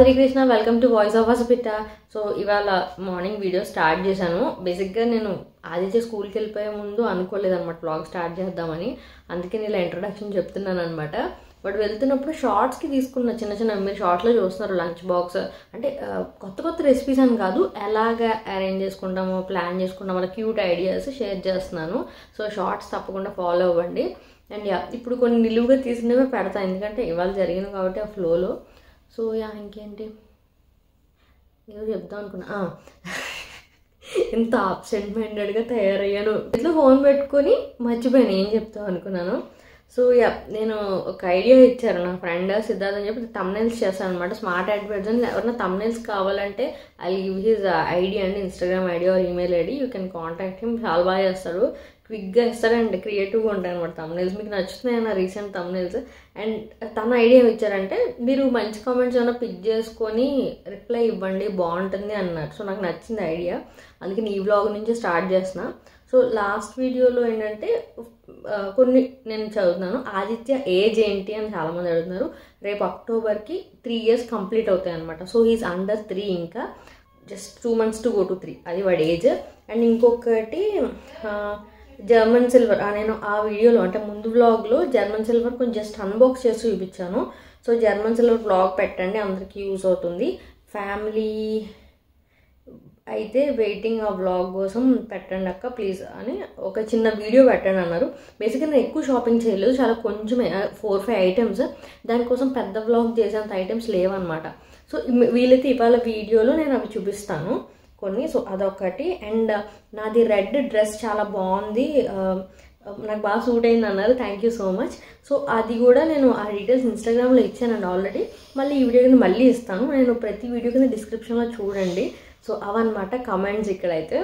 Hare Krishna, welcome to Voice of Asapita. So, ఇవాళ morning video start చేశాను. బేసిక్గా నేను ఆదిత్య స్కూల్కి వెళ్ళిపోయే ముందు అనుకోలేదన్నమాట వ్లాగ్ స్టార్ట్ చేద్దామని. అందుకే నేను ఇలా ఇంట్రడక్షన్ చెప్తున్నాను అనమాట. బట్ వెళ్తున్నప్పుడు షార్ట్స్కి తీసుకున్న చిన్న చిన్న మీరు షార్ట్స్లో చూస్తున్నారు లంచ్ బాక్స్ అంటే కొత్త కొత్త రెసిపీస్ అని కాదు, ఎలాగ అరేంజ్ చేసుకుంటామో ప్లాన్ చేసుకుంటాం అలా క్యూట్ ఐడియాస్ షేర్ చేస్తున్నాను. సో షార్ట్స్ తప్పకుండా ఫాలో అవ్వండి. అండ్ ఇప్పుడు కొన్ని నిలువుగా తీసినవే పెడతాను, ఎందుకంటే ఇవాళ జరిగింది కాబట్టి ఆ ఫ్లోలో. సో ఇంకేంటి ఏదో చెప్దాం అనుకున్నా, ఎంత అబ్సెంట్ మైండెడ్గా తయారయ్యాను. ఇట్లా ఫోన్ పెట్టుకొని మర్చిపోయాను ఏం చెప్తాం అనుకున్నాను. సో నేను ఒక ఐడియా ఇచ్చారు నా ఫ్రెండ్ సిద్ధార్థ్ అని చెప్పి తమ్నైల్స్ చేస్తాను అనమాట. స్మార్ట్ అడ్వర్టైజ్ అని ఎవరైనా తమ్నైల్స్ కావాలంటే ఐ గివ్ హిజ్ ఐడి అండి, Instagram ID are email ID. You can contact him. చాలా బాగా చేస్తాడు, క్విక్గా ఇస్తాడు అండ్ క్రియేటివ్గా ఉంటాయి అనమాట తమ్నైల్స్. మీకు నచ్చుతున్నాయి నా రీసెంట్ తమ్నైల్స్. అండ్ తన ఐడియా ఏమి ఇచ్చారంటే మీరు మంచి కామెంట్స్ ఏమైనా పిక్ చేసుకొని రిప్లై ఇవ్వండి బాగుంటుంది అన్నారు. సో నాకు నచ్చింది ఐడియా, అందుకే ఈ వ్లాగ్ నుంచి స్టార్ట్ చేసిన. సో లాస్ట్ వీడియోలో ఏంటంటే కొన్ని నేను చదువుతున్నాను. ఆదిత్య ఏజ్ ఏంటి అని చాలామంది అడుగుతున్నారు. రేపు అక్టోబర్కి 3 years కంప్లీట్ అవుతాయి అనమాట. సో హీస్ అండర్ 3, ఇంకా just 2 months to go to 3, అది వాడి ఏజ్. అండ్ ఇంకొకటి జర్మన్ సిల్వర్. నేను ఆ వీడియోలో అంటే ముందు వ్లాగ్లో జర్మన్ సిల్వర్ కొంచెం జస్ట్ అన్బాక్స్ చేసి చూపించాను. సో జర్మన్ సిల్వర్ వ్లాగ్ పెట్టండి, అందరికీ యూజ్ అవుతుంది. ఫ్యామిలీ అయితే వెయిటింగ్ ఆ వ్లాగ్ కోసం పెట్టండి అక్క ప్లీజ్ అని ఒక చిన్న వీడియో పెట్టండి అన్నారు. బేసిక్గా నేను ఎక్కువ షాపింగ్ చేయలేదు, చాలా కొంచెమే 4-5 ఐటమ్స్. దానికోసం పెద్ద వ్లాగ్ చేసేంత ఐటమ్స్ లేవన్నమాట. సో వీలైతే ఇవాళ వీడియోలో నేను అవి చూపిస్తాను కొన్ని. సో అదొకటి. అండ్ నాది రెడ్ డ్రెస్ చాలా బాగుంది, నాకు బాగా సూట్ అయింది అన్నారు. Thank you so much. So అది కూడా నేను ఆ డీటెయిల్స్ ఇన్స్టాగ్రామ్లో ఇచ్చానండి ఆల్రెడీ. మళ్ళీ ఈ వీడియో కింద మళ్ళీ ఇస్తాను, నేను ప్రతి వీడియో కింద డిస్క్రిప్షన్లో చూడండి. సో అవన్నమాట కమెంట్స్ ఇక్కడైతే.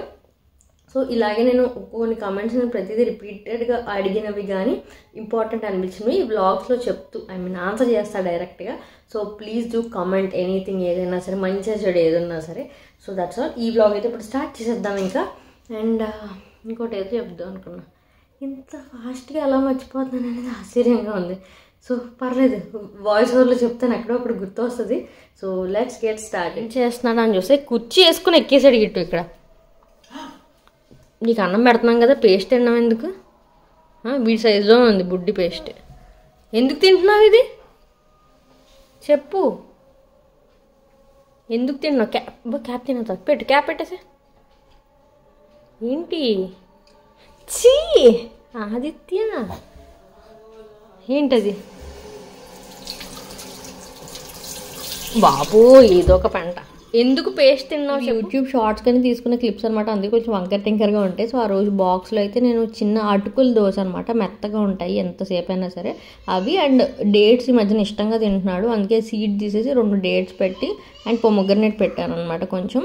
సో ఇలాగే నేను కొన్ని కమెంట్స్ నేను ప్రతిదీ రిపీటెడ్గా అడిగినవి కానీ ఇంపార్టెంట్ అనిపించినవి ఈ వ్లాగ్స్లో చెప్తూ ఆన్సర్ చేస్తా డైరెక్ట్గా. So please do comment anything, ఏదైనా సరే మంచిగా చెడు ఏదన్నా సరే. So that's all. ఈ వ్లాగ్ అయితే ఇప్పుడు స్టార్ట్ చేసేద్దాం ఇంకా. అండ్ ఇంకోటి అయితే చెప్దాం అనుకున్నా, ఇంత ఫాస్ట్గా ఎలా మర్చిపోతున్నాను అనేది ఆశ్చర్యంగా ఉంది. సో పర్లేదు, వాయిస్ ఓవర్లో చెప్తాను ఎక్కడో అప్పుడు గుర్తు వస్తుంది. So let's get start. ఏం చేస్తున్నాను అని చూస్తే కుర్చీ వేసుకుని ఎక్కేసాడు గిట్టు. ఇక్కడ నీకు అన్నం పెడుతున్నాం కదా, పేస్ట్ తిన్నాం ఎందుకు? వీడి సైజులో ఉంది బుడ్డి పేస్ట్. ఎందుకు తింటున్నావు ఇది చెప్పు, ఎందుకు తిన్నావు? క్యాప్ తిన్నా, పెట్టు క్యాప్ పెట్టేసా. ఏంటి చీ ఆదిత్య, ఏంటది బాబు, ఏదో ఒక పంట. ఎందుకు పేస్ట్ తిన్నావు? యూట్యూబ్ షార్ట్స్ కానీ తీసుకున్న క్లిప్స్ అనమాట, అందుకే కొంచెం వంకర టింకర్గా ఉంటాయి. సో ఆ రోజు బాక్స్లో అయితే నేను చిన్న అటుకుల దోశ అనమాట, మెత్తగా ఉంటాయి ఎంతసేపు అయినా సరే అవి. అండ్ డేట్స్ ఈ మధ్యన ఇష్టంగా తింటున్నాడు, అందుకే సీడ్ తీసేసి 2 dates పెట్టి అండ్ పొమగ్రనేట్ పెట్టాను అనమాట కొంచెం.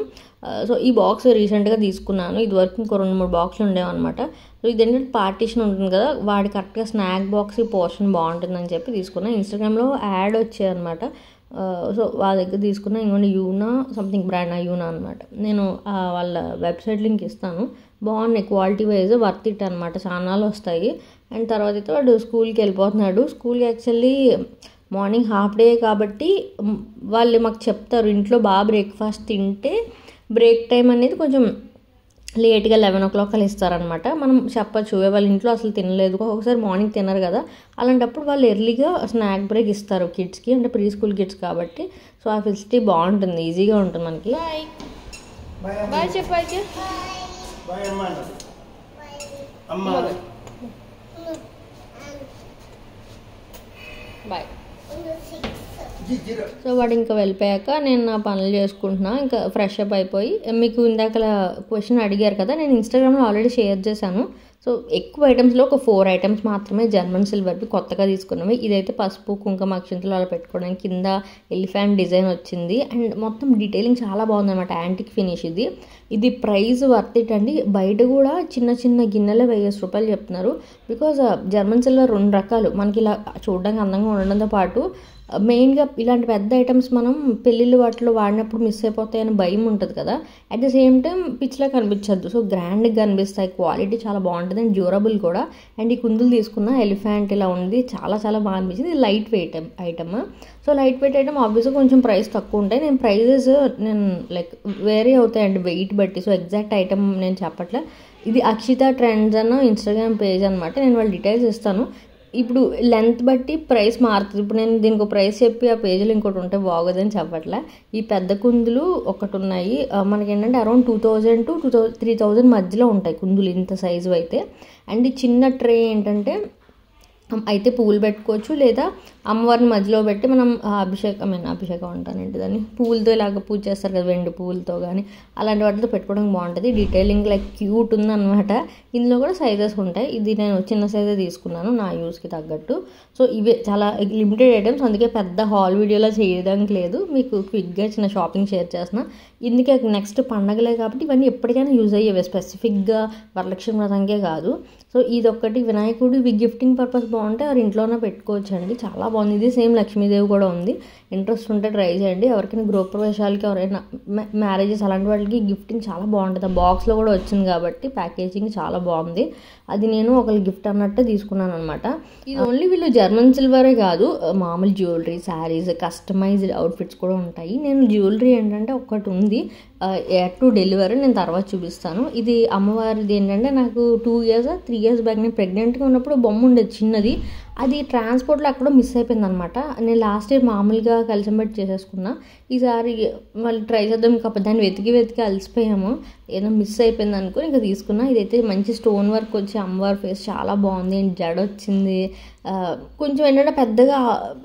సో ఈ బాక్స్ రీసెంట్గా తీసుకున్నాను, ఇదివరకు ఇంకో 2-3 బాక్సులు ఉండేవన్నమాట. సో ఇదేంటంటే పార్టీషన్ ఉంటుంది కదా, వాడి కరెక్ట్గా స్నాక్ బాక్స్ పోర్షన్ బాగుంటుందని చెప్పి తీసుకున్నాను. ఇన్స్టాగ్రామ్లో యాడ్ వచ్చాయన్నమాట. సో వాళ్ళ దగ్గర తీసుకున్న ఇంకొన్ని యూనా సంథింగ్ బ్రాండ్, యూనా అనమాట. నేను వాళ్ళ వెబ్సైట్ లింక్ ఇస్తాను, బాగున్నాయి క్వాలిటీ వైజ్, వర్త్ ఇట్ అనమాట, చాలాలు వస్తాయి. అండ్ తర్వాత అయితే వాడు స్కూల్కి వెళ్ళిపోతున్నాడు. స్కూల్కి యాక్చువల్లీ మార్నింగ్ హాఫ్ డే కాబట్టి వాళ్ళు మాకు చెప్తారు ఇంట్లో బాగా బ్రేక్ఫాస్ట్ తింటే బ్రేక్ టైం అనేది కొంచెం లేట్గా 11 o'clock అలా ఇస్తారనమాట. మనం చెప్పచ్చు వాళ్ళ ఇంట్లో అసలు తినలేదు, ఒకసారి మార్నింగ్ తినరు కదా, అలాంటప్పుడు వాళ్ళు ఎర్లీగా స్నాక్ బ్రేక్ ఇస్తారు కిడ్స్కి, అంటే ప్రీ స్కూల్ కిడ్స్ కాబట్టి. సో ఆ ఫెసిలిటీ బాగుంటుంది, ఈజీగా ఉంటుంది మనకి. బాయ్ చెప్పాయి బాయ్. సో వాడు ఇంకా వెళ్ళిపోయాక నేను నా పనులు చేసుకుంటున్నా, ఇంకా ఫ్రెష్ అప్ అయిపోయి. మీకు ఇందాక క్వశ్చన్ అడిగారు కదా, నేను ఇన్స్టాగ్రామ్లో ఆల్రెడీ షేర్ చేశాను. సో ఎక్కువ ఐటమ్స్లో ఒక 4 items మాత్రమే జర్మన్ సిల్వర్వి కొత్తగా తీసుకున్నవి. ఇదైతే పసుపు కుంకుమ అక్షంతలు అలా పెట్టుకోవడానికి, కింద ఎలిఫెంట్ డిజైన్ వచ్చింది. అండ్ మొత్తం డీటెయిలింగ్ చాలా బాగుందన్నమాట, యాంటిక్ ఫినిష్ ఇది. ఇది ప్రైస్ వర్త్ ఇట్ అండి. బయట కూడా చిన్న చిన్న గిన్నెలు 1000 రూపాయలు చెప్తున్నారు. బికాజ్ జర్మన్ సిల్వర్ 2 రకాలు, మనకి ఇలా చూడడానికి అందంగా ఉండడంతో పాటు మెయిన్గా ఇలాంటి పెద్ద ఐటమ్స్ మనం పెళ్ళిళ్ళు వాటిలో వాడినప్పుడు మిస్ అయిపోతాయని భయం ఉంటుంది కదా. అట్ ద సేమ్ టైం పిచ్చిలా కనిపించద్దు, సో గ్రాండ్గా కనిపిస్తాయి. క్వాలిటీ చాలా బాగుంటుంది అండ్ డ్యూరబుల్ కూడా. అండ్ ఈ కుందులు తీసుకున్న ఎలిఫెంట్ ఇలా ఉంది, చాలా చాలా బాగా అనిపించింది. ఇది light weight item. So light weight item ఆబ్వియస్గా కొంచెం ప్రైస్ తక్కువ ఉంటాయి. నేను లైక్ వేరే అవుతాయండి వెయిట్ బట్టి. సో ఎగ్జాక్ట్ ఐటమ్ నేను చెప్పట్లే. ఇది అక్షిత ట్రెండ్స్ అన్న ఇన్స్టాగ్రామ్ పేజ్ అనమాట. నేను వాళ్ళ డీటెయిల్స్ ఇస్తాను. ఇప్పుడు లెంత్ బట్టి ప్రైస్ మారుతుంది. ఇప్పుడు నేను దీనికి ప్రైస్ చెప్పి ఆ పేజీలో ఇంకోటి ఉంటే బాగోదని చెప్పట్లే. ఈ పెద్ద కుందులు ఒకటి ఉన్నాయి, మనకి ఏంటంటే అరౌండ్ 2000 to 3000 మధ్యలో ఉంటాయి కుందులు ఇంత సైజు అయితే. అండ్ ఈ చిన్న ట్రే ఏంటంటే అయితే పువ్వులు పెట్టుకోవచ్చు, లేదా అమ్మవారిని మధ్యలో పెట్టి మనం అభిషేకం అంటానండి దాన్ని, పువ్వులతో ఇలాగ పూజ చేస్తారు కదా వెండి పువ్వులతో కానీ, అలాంటి వాటితో పెట్టుకోవడానికి బాగుంటుంది. డీటెయిలింగ్ లైక్ క్యూట్ ఉందన్నమాట. ఇందులో కూడా సైజెస్ ఉంటాయి. ఇది నేను చిన్న సైజే తీసుకున్నాను నా యూస్కి తగ్గట్టు. సో ఇవే చాలా లిమిటెడ్ ఐటమ్స్, అందుకే పెద్ద హాల్ వీడియోలో చేయడానికి లేదు, మీకు క్విక్గా చిన్న షాపింగ్ షేర్ చేస్తున్నా. ఇందుకే నెక్స్ట్ పండగలే కాబట్టి ఇవన్నీ ఎప్పటికైనా యూజ్ అయ్యేవి, స్పెసిఫిక్గా వరలక్ష్మి వ్రతంకే కాదు. సో ఇదొక్కటి వినాయకుడు, ఇవి గిఫ్టింగ్ పర్పస్ బాగుంటే వారి ఇంట్లోనే పెట్టుకోవచ్చు అండి. చాలా బాగుంది. ఇది సేమ్ లక్ష్మీదేవి కూడా ఉంది. ఇంట్రెస్ట్ ఉంటే ట్రై చేయండి. ఎవరికైనా గృహప్రవేశాలకి, ఎవరైనా మ్యారేజెస్ అలాంటి వాళ్ళకి గిఫ్టింగ్ చాలా బాగుంటుంది. ఆ బాక్స్లో కూడా వచ్చింది కాబట్టి ప్యాకేజింగ్ చాలా బాగుంది. అది నేను ఒకరికి గిఫ్ట్ అన్నట్టు తీసుకున్నాను అనమాట. ఇది ఓన్లీ వీళ్ళు జర్మన్ సిల్వరే కాదు, మామూలు జ్యువెలరీ, శారీస్, కస్టమైజ్డ్ అవుట్ఫిట్స్ కూడా ఉంటాయి. నేను జ్యువెలరీ ఏంటంటే ఒకటి ఉంది టు డెలివరీ, నేను తర్వాత చూపిస్తాను. ఇది అమ్మవారిది ఏంటంటే నాకు 2 years 3 years బ్యాక్ నేను ప్రెగ్నెంట్గా ఉన్నప్పుడు బొమ్మ ఉండేది చిన్నది, అది ట్రాన్స్పోర్ట్లో ఎక్కడో మిస్ అయిపోయింది అనమాట. నేను లాస్ట్ ఇయర్ మామూలుగా కలిసి పెట్టి చేసేసుకున్నా. ఈసారి మళ్ళీ ట్రై చేద్దాం, ఇంకా దాన్ని వెతికి అలసిపోయాము, ఏదో మిస్ అయిపోయింది అనుకుని ఇంకా తీసుకున్నా. ఇదైతే మంచి స్టోన్ వర్క్ వచ్చి అమ్మవారి ఫేస్ చాలా బాగుంది. జడ వచ్చింది, కొంచెం ఏంటంటే పెద్దగా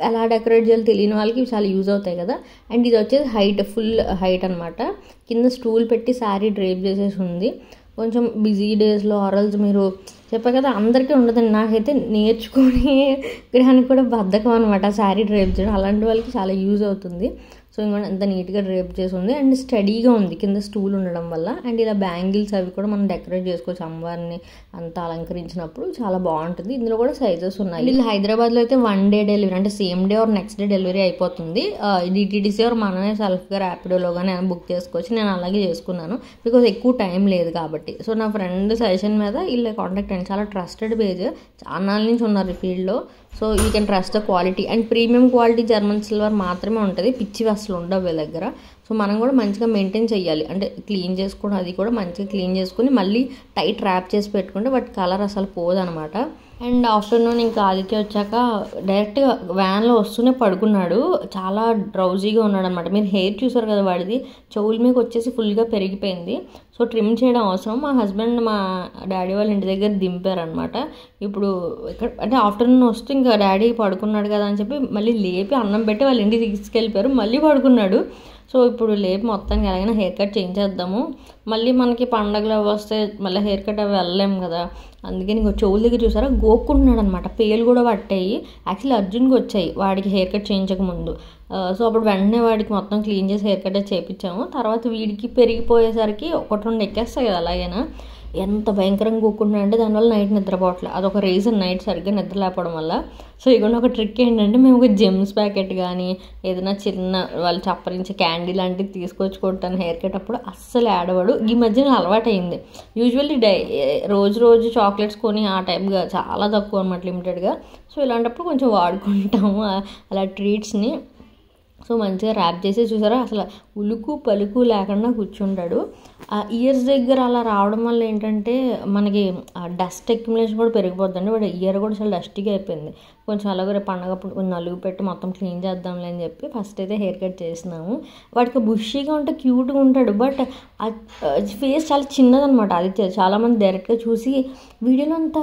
ఎలా డెకరేట్ చేయాలో తెలియని వాళ్ళకి చాలా యూజ్ అవుతాయి కదా. అండ్ ఇది వచ్చేసి ఫుల్ హైట్ అనమాట. కింద స్టూల్ పెట్టి శారీ డ్రేప్ చేసేసి ఉంది. కొంచెం బిజీ డేస్లో ఆరల్స్ మీరు చెప్పా కదా అందరికీ ఉండదండి, నాకైతే నేర్చుకునే గ్రహానికి కూడా బద్ధకం అనమాట శారీ డ్రేప్ చేయడం. అలాంటి వాళ్ళకి చాలా యూజ్ అవుతుంది. సో ఇంకోటి ఎంత నీట్గా డ్రేప్ చేసి ఉంది అండ్ స్టడీగా ఉంది కింద స్టూల్ ఉండడం వల్ల. అండ్ ఇలా బ్యాంగిల్స్ అవి కూడా మనం డెకరేట్ చేసుకోవచ్చు, అమ్మవారిని అంతా అలంకరించినప్పుడు చాలా బాగుంటుంది. ఇందులో కూడా సైజెస్ ఉన్నాయి. వీళ్ళు హైదరాబాద్లో అయితే 1 day డెలివరీ, అంటే same day or next day delivery అయిపోతుంది. డిటీడీసీ ఆర్ మనమే సెల్ఫ్గా ర్యాపిడోలో కానీ బుక్ చేసుకోవచ్చు. నేను అలాగే చేసుకున్నాను బికాజ్ ఎక్కువ టైం లేదు కాబట్టి. సో నా ఫ్రెండ్ సజెషన్ మీద వీళ్ళ కాంటాక్ట్ అండి, చాలా ట్రస్టెడ్ పేజ్, చాలా నుంచి ఉన్నారు ఈ ఫీల్డ్లో. So you can trust the quality and premium quality German silver మాత్రమే ఉంటుంది, పిచ్చి అసలు ఉండవు వీళ్ళ దగ్గర. సో మనం కూడా మంచిగా మెయింటైన్ చేయాలి, అంటే క్లీన్ చేసుకోవడం అది కూడా మంచిగా క్లీన్ చేసుకుని మళ్ళీ టైట్ ర్యాప్ చేసి పెట్టుకుంటే వాటి కలర్ అసలు పోదనమాట. అండ్ ఆఫ్టర్నూన్ ఇంకా ఆదిత్య వచ్చాక డైరెక్ట్గా వ్యాన్లో వస్తూనే పడుకున్నాడు, చాలా డ్రౌజీగా ఉన్నాడు అనమాట. మీరు హెయిర్ చూసారు కదా వాడిది, చెవుల మీకు వచ్చేసి ఫుల్గా పెరిగిపోయింది. సో ట్రిమ్ చేయడం అవసరం. మా హస్బెండ్ మా డాడీ వాళ్ళ ఇంటి దగ్గర దింపారనమాట. ఇప్పుడు ఇక్కడ అంటే ఆఫ్టర్నూన్ వస్తూ ఇంకా డాడీ పడుకున్నాడు కదా అని చెప్పి మళ్ళీ లేపి అన్నం పెట్టి వాళ్ళ ఇంటికి తీసుకెళ్ళిపోయారు, మళ్ళీ పడుకున్నాడు. సో ఇప్పుడు లేపి మొత్తానికి ఎలాగైనా హెయిర్ కట్ చేయించేద్దాము, మళ్ళీ మనకి పండగలు అవి వస్తే మళ్ళీ హెయిర్ కట్ అవి వెళ్ళలేము కదా. అందుకని ఇంకో చెవుల దగ్గర చూసారా గోక్కుంటున్నాడు అనమాట, పేలు కూడా పట్టాయి. యాక్చువల్లీ అర్జున్కి వచ్చాయి వాడికి హెయిర్ కట్ చేయించక ముందు. సో అప్పుడు వెంటనే వాడికి మొత్తం క్లీన్ చేసి హెయిర్ కట్ చేయించాము. తర్వాత వీడికి పెరిగిపోయేసరికి 1-2 ఎక్కేస్తాయి కదా అలాగైనా. ఎంత భయంకరంగా కూకుంటున్నా అంటే దానివల్ల నైట్ నిద్రపోవట్లేదు, అదొక రీజన్, నైట్ సరిగ్గా నిద్ర లేకపోవడం వల్ల. సో ఇక ఒక ట్రిక్ ఏంటంటే మేము ఒక జెమ్స్ ప్యాకెట్ కానీ ఏదైనా చిన్న వాళ్ళు చప్పరించి క్యాండీ లాంటివి తీసుకొచ్చుకుంటాను హెయిర్ కట్ అప్పుడు, అస్సలు ఆడవాడు. ఈ మధ్యన అలవాటు అయింది. యూజువల్లీ రోజు చాక్లెట్స్ కొని ఆ టైప్గా చాలా తక్కువ అనమాట, లిమిటెడ్గా. సో ఇలాంటప్పుడు కొంచెం వాడుకుంటాము అలా ట్రీట్స్ని. సో మంచిగా ర్యాప్ చేసి చూసారా అసలు ఉలుకు పలుకు లేకుండా కూర్చుంటాడు. ఆ ఇయర్స్ దగ్గర అలా రావడం వల్ల ఏంటంటే మనకి డస్ట్ అక్యుములేషన్ కూడా పెరిగిపోద్దండి. వాడు ఇయర్ కూడా చాలా డస్టీగా అయిపోయింది. కొంచెం అలాగే రేపు పండగప్పుడు కొంచెం నలుగు పెట్టి మొత్తం క్లీన్ చేద్దాంలే అని చెప్పి ఫస్ట్ అయితే హెయిర్ కట్ చేసినాము. వాడికి బుషీగా ఉంటే క్యూట్గా ఉంటాడు, బట్ ఫేస్ చాలా చిన్నదనమాట. అది చాలామంది డైరెక్ట్గా చూసి వీడియోలో అంత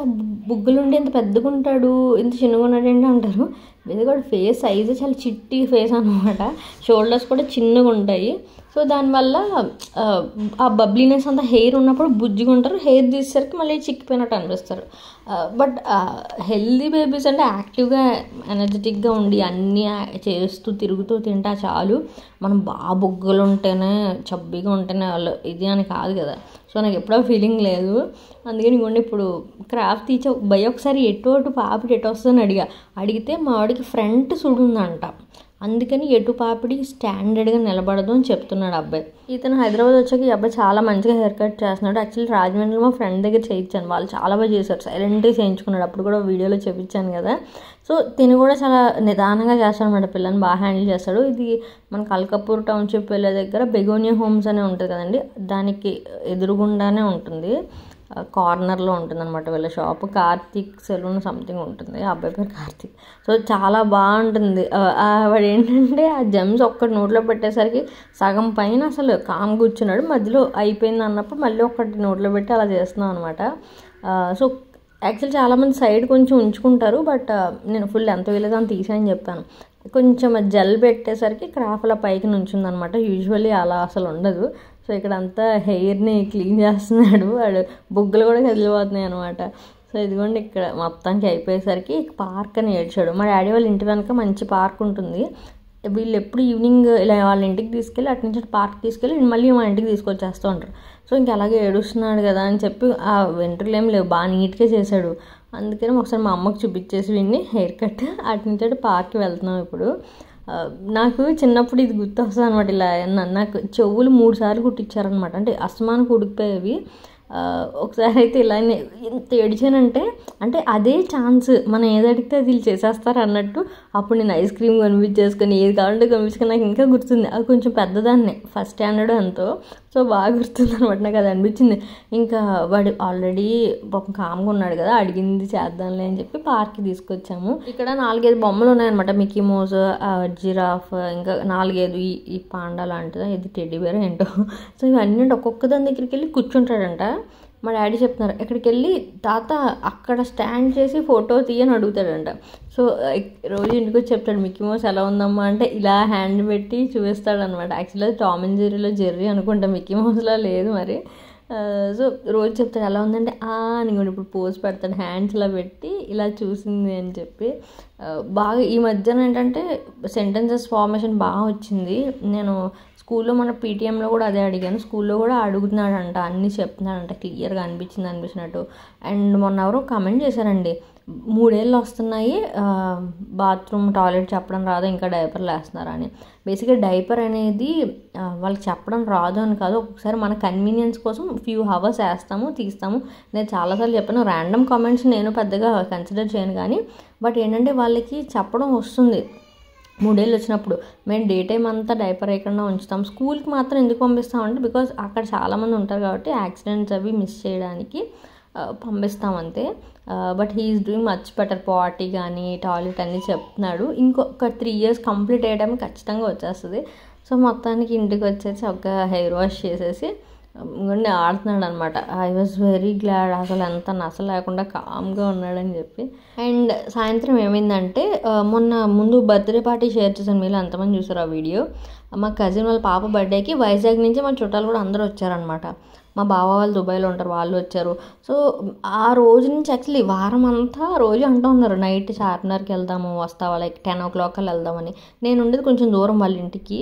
బుగ్గలుండి ఎంత పెద్దగా ఉంటాడు, ఇంత చిన్నగా ఉన్నాడంటే అంటారు. ఇది కూడా ఫేస్ సైజు చాలా చిట్టి ఫేస్ అనమాట, షోల్డర్స్ కూడా చిన్నగా ఉంటాయి. సో దానివల్ల ఆ బబ్లీనెస్ అంతా హెయిర్ ఉన్నప్పుడు బుజ్జిగా ఉంటారు, హెయిర్ తీసేసరికి మళ్ళీ చిక్కిపోయినట్టు అనిపిస్తారు. బట్ హెల్దీ బేబీస్ అంటే యాక్టివ్గా ఎనర్జెటిక్గా ఉండి అన్నీ చేస్తూ తిరుగుతూ తింటా చాలు. మనం బాగా బొగ్గలు ఉంటేనే చబ్బీగా ఉంటేనే వాళ్ళు ఇది అని కాదు కదా. సో నాకు ఎప్పుడో ఫీలింగ్ లేదు. అందుకని ఇంకోండి ఇప్పుడు క్రాఫ్ట్ తీసి ఒకసారి ఎటు పాపిడి ఎటు వస్తుందని అడిగితే మా వాడికి ఫ్రంట్ సుడుందంట, అందుకని ఎటు పాపిడి స్టాండర్డ్గా నిలబడదు అని చెప్తున్నాడు అబ్బాయి. ఇతను హైదరాబాద్ వచ్చాక ఈ అబ్బాయి చాలా మంచిగా హెయిర్ కట్ చేస్తున్నాడు. యాక్చువల్లీ రాజమండ్రిలో మా ఫ్రెండ్ దగ్గర చేయించాను, వాళ్ళు చాలా బాగా చేశారు, సైలెంట్గా చేయించుకున్నాడు. అప్పుడు కూడా వీడియోలో చూపించాను కదా. సో తిని కూడా చాలా నిదానంగా చేస్తాడు అన్నమాట, పిల్లని బాగా హ్యాండిల్ చేస్తాడు. ఇది మన కల్కపూర్ టౌన్షిప్ వెళ్ళే దగ్గర బెగోనియా హోమ్స్ అనే ఉంటుంది కదండి, దానికి ఎదురుగుండానే ఉంటుంది, కార్నర్లో ఉంటుంది అనమాట వీళ్ళ షాప్. కార్తీక్ సెలూన్ సంథింగ్ ఉంటుంది, ఆ అబ్బాయి పేరు కార్తీక్. సో చాలా బాగుంటుంది. వాడు ఏంటంటే ఆ జెమ్స్ ఒక్కటి నోట్లో పెట్టేసరికి సగం పైన అసలు కామ్ కూర్చున్నాడు, మధ్యలో అయిపోయింది అన్నప్పుడు మళ్ళీ ఒకటి నోట్లో పెట్టి అలా చేస్తున్నాం అనమాట. సో యాక్చువల్లీ చాలామంది సైడ్ కొంచెం ఉంచుకుంటారు, బట్ నేను ఫుల్ ఎంత వీలదో అంత తీసానని చెప్పాను. కొంచెం జెల్ పెట్టేసరికి క్రాఫ్ అలా పైకి నుంచింది అనమాట, యూజువల్లీ అలా అసలు ఉండదు. సో ఇక్కడ అంతా హెయిర్ని క్లీన్ చేస్తున్నాడు, వాడు బొగ్గులు కూడా కదిలిపోతున్నాయి అనమాట. సో ఇదిగోండి ఇక్కడ మొత్తానికి అయిపోయేసరికి పార్క్ అని ఏడ్చాడు. మా డాడీ వాళ్ళ ఇంటి వెనక మంచి పార్క్ ఉంటుంది, వీళ్ళు ఎప్పుడు ఈవినింగ్ ఇలా వాళ్ళ ఇంటికి తీసుకెళ్ళి అటు నుంచి పార్క్ తీసుకెళ్ళి మళ్ళీ మా ఇంటికి తీసుకొచ్చేస్తూ ఉంటారు. సో ఇంక అలాగే ఏడుస్తున్నాడు కదా అని చెప్పి ఆ వెంట్రులు ఏం లేవు, బాగా నీట్గా చేశాడు. అందుకని ఒకసారి మా అమ్మకి చూపించేసి విన్ని హెయిర్ కట్ అటు నుంచి అటు పార్క్కి వెళ్తున్నాం ఇప్పుడు. నాకు చిన్నప్పుడు ఇది గుర్తు వస్తుంది అనమాట. ఇలా నాకు చెవులు 3 సార్లు కుట్టించారనమాట, అంటే అస్తమానికి ఉడికిపోయేవి. ఒకసారి అయితే ఇలానే ఎంత ఏడిచానంటే, అంటే అదే ఛాన్స్ మనం ఏది అడిగితే అది వీళ్ళు చేసేస్తారు అన్నట్టు. అప్పుడు నేను ఐస్ క్రీమ్ కొనిపించేసుకొని ఏది కావాలంటే కొనిపించుకొని, నాకు ఇంకా గుర్తుంది. అది కొంచెం పెద్దదాన్నే, ఫస్ట్ స్టాండర్డ్ ఎంతో. సో బాగా గుర్తుంది అనమాట నాకు అది అనిపించింది. ఇంకా వాడు ఆల్రెడీ పాపం కామ్గా ఉన్నాడు కదా, అడిగింది చేద్దాంలే అని చెప్పి పార్క్కి తీసుకొచ్చాము. ఇక్కడ 4-5 బొమ్మలు ఉన్నాయన్నమాట, మిక్కీ మౌస్, జిరాఫ్, ఇంకా 4-5 ఈ పాండా లాంటిదా, ఇది టెడ్డీ బేర్ ఏంటో. సో ఇవన్నీ ఒక్కొక్క దాని దగ్గరికి వెళ్ళి కూర్చుంటాడంట. మా డాడీ చెప్తున్నారు, ఎక్కడికి వెళ్ళి తాత అక్కడ స్టాండ్ చేసి ఫోటో తీయని అడుగుతాడంట. సో రోజు ఇంటికి వచ్చి చెప్తాడు, మిక్కీ మౌస్ ఎలా ఉందమ్మా అంటే ఇలా హ్యాండ్ పెట్టి చూపిస్తాడనమాట. యాక్చువల్లీ అది టామ్ అండ్ జెర్రీలో జెర్రీ అనుకుంటా, మిక్కీ మౌస్లా లేదు మరి. సో రోజు చెప్తాడు ఎలా ఉందంటే అని కూడా ఇప్పుడు పోజ్ పెడతాడు, హ్యాండ్స్ ఇలా పెట్టి ఇలా చూసింది అని చెప్పి. బాగా ఈ మధ్యన ఏంటంటే సెంటెన్సెస్ ఫార్మేషన్ బాగా వచ్చింది. నేను స్కూల్లో మన పీటీఎంలో కూడా అదే అడిగాను, స్కూల్లో కూడా అడుగుతున్నాడంట, అన్నీ చెప్తున్నాడంట, క్లియర్గా అనిపించినట్టు. అండ్ మొన్న ఎవరో కమెంట్ చేశారండి, 3 ఏళ్ళు వస్తున్నాయి బాత్రూమ్ టాయిలెట్ చెప్పడం రాదు, ఇంకా డైపర్లు వేస్తున్నారు అని. బేసిక్గా డైపర్ అనేది వాళ్ళకి చెప్పడం రాదు అని కాదు, ఒక్కొక్కసారి మన కన్వీనియన్స్ కోసం ఫ్యూ అవర్స్ వేస్తాము తీస్తాము. నేను చాలాసార్లు చెప్పాను, ర్యాండమ్ కామెంట్స్ నేను పెద్దగా కన్సిడర్ చేయను, కానీ బట్ ఏంటంటే వాళ్ళకి చెప్పడం వస్తుంది. 3 ఏళ్ళు వచ్చినప్పుడు మేము డే టైం అంతా డైపర్ వేయకుండా ఉంచుతాం, స్కూల్కి మాత్రం ఎందుకు పంపిస్తామంటే బికాజ్ అక్కడ చాలామంది ఉంటారు కాబట్టి యాక్సిడెంట్స్ అవి మిస్ చేయడానికి పంపిస్తాం అంతే. But he is doing much better, potty కానీ టాయిలెట్ అన్నీ చెప్తున్నాడు. ఇంకొక 3 years కంప్లీట్ అయ్యడానికి ఖచ్చితంగా వచ్చేస్తుంది. సో మొత్తానికి ఇంటికి వచ్చేసి ఒక హెయిర్ వాష్ చేసేసి ఇంకొండి ఆడుతున్నాడు అనమాట. ఐ వాజ్ వెరీ గ్లాడ్, అసలు ఎంత నస లేకుండా కామ్గా ఉన్నాడని చెప్పి. అండ్ సాయంత్రం ఏమైందంటే ముందు బర్త్డే పార్టీ షేర్ చేశాను, మీరు ఎంతమంది చూసారు ఆ వీడియో. మా కజిన్ వాళ్ళ పాప బర్త్డేకి వైజాగ్ నుంచి మా చుట్టాలు కూడా అందరూ వచ్చారనమాట. మా బావ వాళ్ళు దుబాయ్లో ఉంటారు, వాళ్ళు వచ్చారు. సో ఆ రోజు నుంచి యాక్చువల్లీ వారం అంతా రోజు అంటూ ఉన్నారు నైట్ చార్మినార్కి వెళ్దాము వస్తావా, లైక్ 10 o'clock వెళ్దామని. నేను ఉండేది కొంచెం దూరం వాళ్ళ ఇంటికి.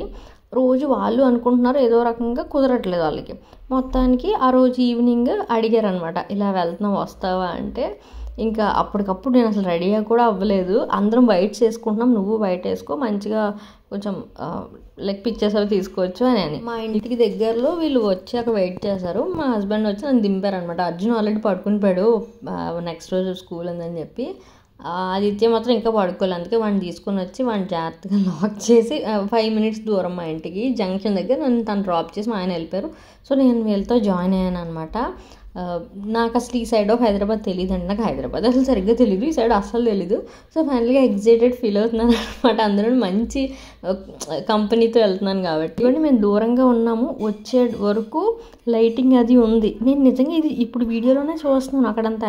రోజు వాళ్ళు అనుకుంటున్నారు ఏదో రకంగా కుదరట్లేదు వాళ్ళకి. మొత్తానికి ఆ రోజు ఈవినింగ్ అడిగారనమాట, ఇలా వెళ్తున్నాం వస్తావా అంటే. ఇంకా అప్పటికప్పుడు నేను అసలు రెడీగా కూడా అవ్వలేదు. అందరం వైట్ చేసుకుంటున్నాం, నువ్వు వైట్ వేసుకో, మంచిగా కొంచెం లైక్ పిక్చర్స్ అవి తీసుకోవచ్చు అని. మా ఇంటికి దగ్గరలో వీళ్ళు వచ్చాక వెయిట్ చేశారు. మా హస్బెండ్ వచ్చి నన్ను దింపారనమాట. అర్జున్ ఆల్రెడీ పడుకుని పోయాడు, నెక్స్ట్ రోజు స్కూల్ ఉందని చెప్పి. ఆదిత్య మాత్రం ఇంకా పడుకోలేదు, అందుకే వాడిని తీసుకొని వచ్చి వాడిని జాగ్రత్తగా లాక్ చేసి 5 minutes దూరం మా ఇంటికి జంక్షన్ దగ్గర నన్ను తను డ్రాప్ చేసి మా ఆయన వెళ్ళిపోయారు. సో నేను వీళ్ళతో జాయిన్ అయ్యాను అనమాట. నాకు అసలు ఈ సైడ్ ఆఫ్ హైదరాబాద్ తెలియదండి. నాకు హైదరాబాద్ అసలు సరిగ్గా తెలియదు, ఈ సైడ్ అస్సలు తెలీదు. సో ఫైనల్గా ఎగ్జైటెడ్ ఫీల్ అవుతున్నాను అనమాట. అందులో మంచి కంపెనీతో వెళ్తున్నాను కాబట్టి. ఇవన్నీ మేము దూరంగా ఉన్నాము, వచ్చే వరకు లైటింగ్ అది ఉంది. నేను నిజంగా ఇది ఇప్పుడు వీడియోలోనే చూస్తున్నాను, అక్కడంతా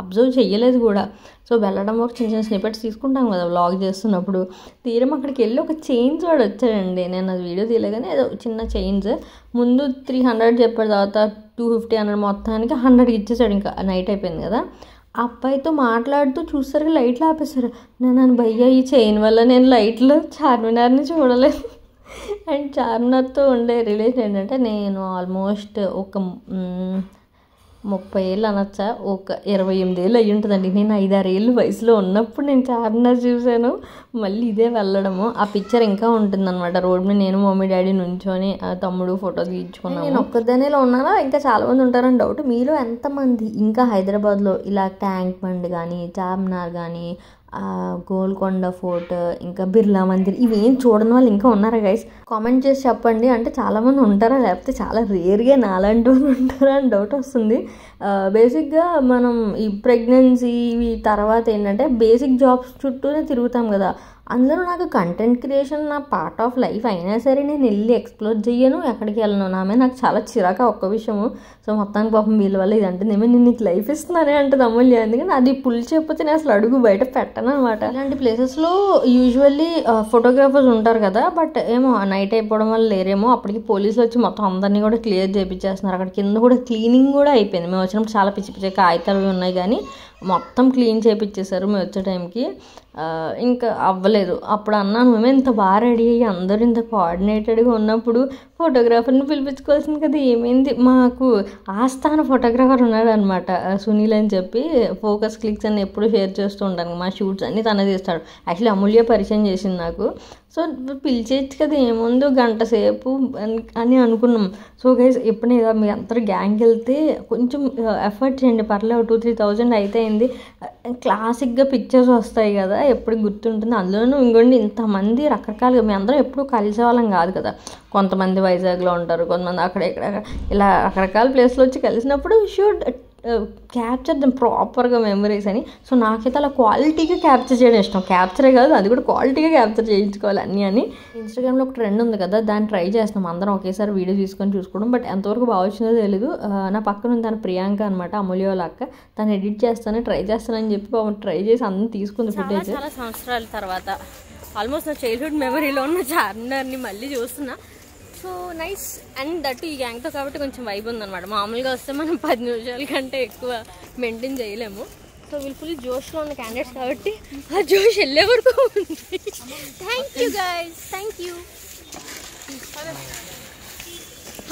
అబ్జర్వ్ చేయలేదు కూడా. సో వెళ్ళడం ఒక చిన్న చిన్న స్నిపెట్స్ తీసుకుంటాం కదా వ్లాగ్ చేస్తున్నప్పుడు. తీరం అక్కడికి వెళ్ళి ఒక చైన్స్ వాడు వచ్చాడండి. నేను అది వీడియో తీయలేగానే ఏదో చిన్న చైన్స్ ముందు 300 చెప్పాడు, తర్వాత 250 అన్నాడు, మొత్తానికి 100కి ఇచ్చేసాడు. ఇంకా నైట్ అయిపోయింది కదా. ఆ అబ్బాయితో మాట్లాడుతూ చూస్తారు లైట్లు ఆపేశారు. నేను భయ్యా ఈ చైన్ వల్ల నేను లైట్లో చార్మినార్ని చూడలేదు. అండ్ చార్మినార్తో ఉండే రిలేషన్ ఏంటంటే, నేను ఆల్మోస్ట్ ఒక 30 ఏళ్ళు అనొచ్చా, ఒక 28 ఏళ్ళు అయ్యి ఉంటుందండి. నేను 5-6 ఏళ్ళు వయసులో ఉన్నప్పుడు నేను చార్మినార్ చూశాను. మళ్ళీ ఇదే వెళ్ళడము. ఆ పిక్చర్ ఇంకా ఉంటుందన్నమాట. రోడ్ మీద నేను మమ్మీ డాడీ నుంచొని తమ్ముడు ఫోటో తీయించుకున్నాను. నేను ఒక్కదానిలో ఉన్నానా, ఇంకా చాలామంది ఉంటారని డౌట్. మీలో ఎంతమంది ఇంకా హైదరాబాద్లో ఇలా ట్యాంక్ బండ్ కానీ, చార్మినార్ కానీ, గోల్కొండ ఫోర్ట్, ఇంకా బిర్లా మందిర్ ఇవేం చూడని వాళ్ళు ఇంకా ఉన్నారా గైస్? కామెంట్ చేసి చెప్పండి. అంటే చాలామంది ఉంటారా, లేకపోతే చాలా రేర్గా నాలాంటి వాళ్ళు ఉంటారా అని డౌట్ వస్తుంది. బేసిక్గా మనం ఈ ప్రెగ్నెన్సీ ఇవి తర్వాత ఏంటంటే బేసిక్ జాబ్స్ చుట్టూనే తిరుగుతాం కదా. అందులో నాకు కంటెంట్ క్రియేషన్ నా పార్ట్ ఆఫ్ లైఫ్ అయినా సరే నేను వెళ్ళి ఎక్స్ప్లోర్ చేయను, ఎక్కడికి వెళ్ళను. నామే నాకు చాలా చిరాక ఒక్క విషయము. సో మొత్తానికి పాపం వీళ్ళ వల్ల ఇది అంటే నేను నీకు లైఫ్ ఇస్తున్నానే అంటే అమూల్య, అందుకని అది పుల్ చెప్పితే నేను అసలు అడుగు బయట పెట్టను అనమాట. ఇలాంటి ప్లేసెస్లో యూజువల్లీ ఫోటోగ్రాఫర్స్ ఉంటారు కదా, బట్ ఏమో నైట్ అయిపోవడం వల్ల లేరేమో. అప్పటికి పోలీసులు వచ్చి మొత్తం అందరినీ కూడా క్లియర్ చేయించేస్తున్నారు. అక్కడ కింద కూడా క్లీనింగ్ కూడా అయిపోయింది. మేము వచ్చినప్పుడు చాలా పిచ్చి పిచ్చి కాగితాలు ఉన్నాయి, కానీ మొత్తం క్లీన్ చేయించేశారు మేము వచ్చే టైంకి. ఇంకా అవ్వలేదు. అప్పుడు అన్నాను, మేము ఇంత బాగా రెడీ అయ్యి అందరూ ఇంత కోఆర్డినేటెడ్గా ఉన్నప్పుడు ఫోటోగ్రాఫర్ని పిలిపించుకోవాల్సింది కదా, ఏమైంది? మాకు ఆస్థాన ఫోటోగ్రాఫర్ ఉన్నాడు అనమాట, సునీల్ అని చెప్పి. ఫోకస్ క్లిక్స్ అని ఎప్పుడు షేర్ చేస్తూ ఉంటాను. మా షూట్స్ అన్నీ తనే తీస్తాడు. యాక్చువల్లీ అమూల్య పరిచయం చేసింది నాకు. సో పిలిచేయచ్చు కదా, ఏముందో గంట సేపు అని అనుకున్నాం. సో గైస్ ఎప్పుడైనా మీ అందరూ గ్యాంగ్ వెళ్తే కొంచెం ఎఫర్ట్ చేయండి, పర్లేదు 2-3 thousand అయితే అయింది. క్లాసిక్గా పిక్చర్స్ వస్తాయి కదా, ఎప్పుడు గుర్తుంటుంది. అందులోనూ ఇంకోండి ఇంతమంది రకరకాలుగా మీ అందరం ఎప్పుడు కలిసే వాళ్ళం కాదు కదా. కొంతమంది వైజాగ్లో ఉంటారు, కొంతమంది అక్కడ ఇక్కడ ఇలా రకరకాల ప్లేస్లో వచ్చి కలిసినప్పుడు షుడ్ క్యాప్చర్ దెమ్ ప్రాపర్గా మెమరీస్ అని. సో నాకైతే అలా క్వాలిటీగా క్యాప్చర్ చేయడం ఇష్టం. క్యాప్చరే కాదు, అది కూడా క్వాలిటీగా క్యాప్చర్ చేయించుకోవాలి అన్నీ అని. ఇన్స్టాగ్రామ్లో ఒక ట్రెండ్ ఉంది కదా, దాన్ని ట్రై చేస్తున్నాం అందరం ఒకేసారి వీడియో తీసుకొని చూసుకోవడం. బట్ ఎంతవరకు బాగా వచ్చిందో తెలీదు. నా పక్కన ఉంది తన ప్రియాంక అనమాట, అమూల్య వాళ్ళ అక్క. తను ఎడిట్ చేస్తాను ట్రై చేస్తానని చెప్పి ట్రై చేసి అందరం తీసుకుంది ఫుటేజ్. చాలా సంవత్సరాల తర్వాత ఆల్మోస్ట్ నా చైల్డ్హుడ్ మెమరీలో ఉన్న చార్మినార్ని మళ్ళీ చూస్తున్నా. So nice. అండ్ దట్ ఈ గ్యాంగ్తో కాబట్టి కొంచెం వైబ్ ఉందన్నమాట. మామూలుగా వస్తే మనం 10 నిమిషాల కంటే ఎక్కువ మెయింటైన్ చేయలేము. సో వీళ్ళు ఫుల్ జోష్లో ఉన్న క్యాండిడేట్స్ కాబట్టి ఆ జోష్ వెళ్ళే వరకు ఉంది. Thank you guys, thank you.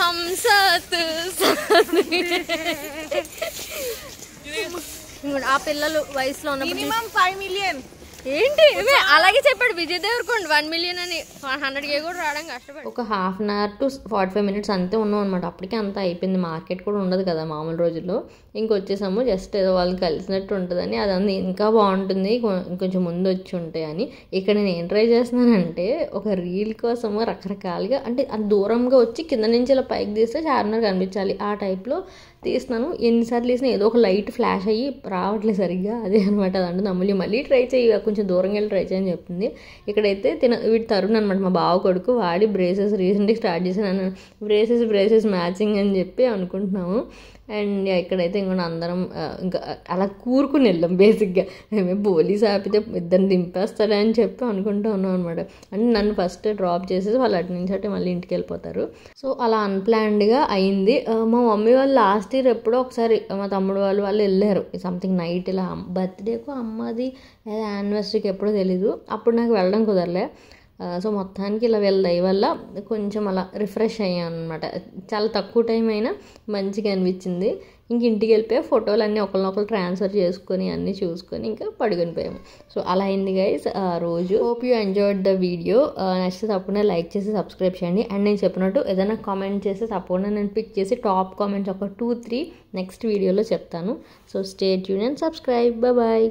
హమ్ సాత్ ఆ పిల్లలు వయసులో ఉన్న 5 million ఏంటి అలాగే చెప్పాడు విజయ్ దేవరకొండ 1 million అని. 100K కూడా రావడం కష్టపడి ఒక 1/2 hour to 45 minutes అంతే ఉన్నాం అనమాట. అప్పటికే అంతా అయిపోయింది. మార్కెట్ కూడా ఉండదు కదా మామూలు రోజుల్లో. ఇంకొచ్చేసాము, జస్ట్ ఏదో వాళ్ళని కలిసినట్టు ఉంటుందని. అదంతా ఇంకా బాగుంటుంది ఇంకొంచెం ముందు వచ్చి ఉంటాయి అని. ఇక్కడ నేను ఏం ట్రై చేస్తున్నానంటే ఒక రీల్ కోసము రకరకాలుగా, అంటే అది దూరంగా వచ్చి కింద నుంచి ఇలా పైకి తీస్తే చార్మినార్ కనిపించాలి ఆ టైప్లో తీస్తున్నాను. ఎన్నిసార్లు తీసినా ఏదో ఒక లైట్ ఫ్లాష్ అయ్యి రావట్లేదు సరిగ్గా. అదే అనమాట. అదంటే అమూల్య మళ్ళీ ట్రై చేయి, కొంచెం దూరంగా వెళ్ళి ట్రై చేయని చెప్తుంది. ఇక్కడైతే వీటి తరుణ్ అనమాట మా బావ కొడుకు, వాడి బ్రేసెస్ రీసెంట్గా స్టార్ట్ చేశాను. బ్రేసెస్ మ్యాచింగ్ అని చెప్పి అనుకుంటున్నాము. అండ్ ఇక్కడైతే ఇంకొంచెం అందరం ఇంకా అలా కూరుకుని వెళ్ళాం. బేసిక్గా మేము పోలీస్ ఆపితే ఇద్దరిని దింపేస్తాడే అని చెప్పి అనుకుంటూ ఉన్నాం అనమాట. అంటే నన్ను ఫస్ట్ డ్రాప్ చేసేసి వాళ్ళు అటు నుంచి అటు మళ్ళీ ఇంటికి వెళ్ళిపోతారు. సో అలా అన్ప్లాన్డ్గా అయింది. మా మమ్మీ వాళ్ళు లాస్ట్ ఇయర్ ఎప్పుడో ఒకసారి మా తమ్ముడు వాళ్ళు వెళ్ళారు సంథింగ్ నైట్ ఇలా బర్త్డేకు అమ్మది యానివర్సరీకి ఎప్పుడో తెలీదు. అప్పుడు నాకు వెళ్ళడం కుదరలే. సో మొత్తానికి ఇలా వెళ్ళాయి వల్ల కొంచెం అలా రిఫ్రెష్ అయ్యాను అనమాట. చాలా తక్కువ టైం అయినా మంచిగా అనిపించింది. ఇంక ఇంటికి వెళ్ళిపోయి ఫోటోలు అన్నీ ఒకరినొకరు ట్రాన్స్ఫర్ చేసుకొని అన్నీ చూసుకొని ఇంకా పడుకొని పోయాము. సో అలా అయింది గైస్ ఆ రోజు. Hope you enjoyed the video. నచ్చితే తప్పకుండా లైక్ చేసి సబ్స్క్రైబ్ చేయండి. అండ్ నేను చెప్పినట్టు ఏదైనా కామెంట్ చేసి తప్పకుండా నేను పిక్ చేసి టాప్ కామెంట్స్ ఒక 2-3 నెక్స్ట్ వీడియోలో చెప్తాను. So stay tune and subscribe. Bye.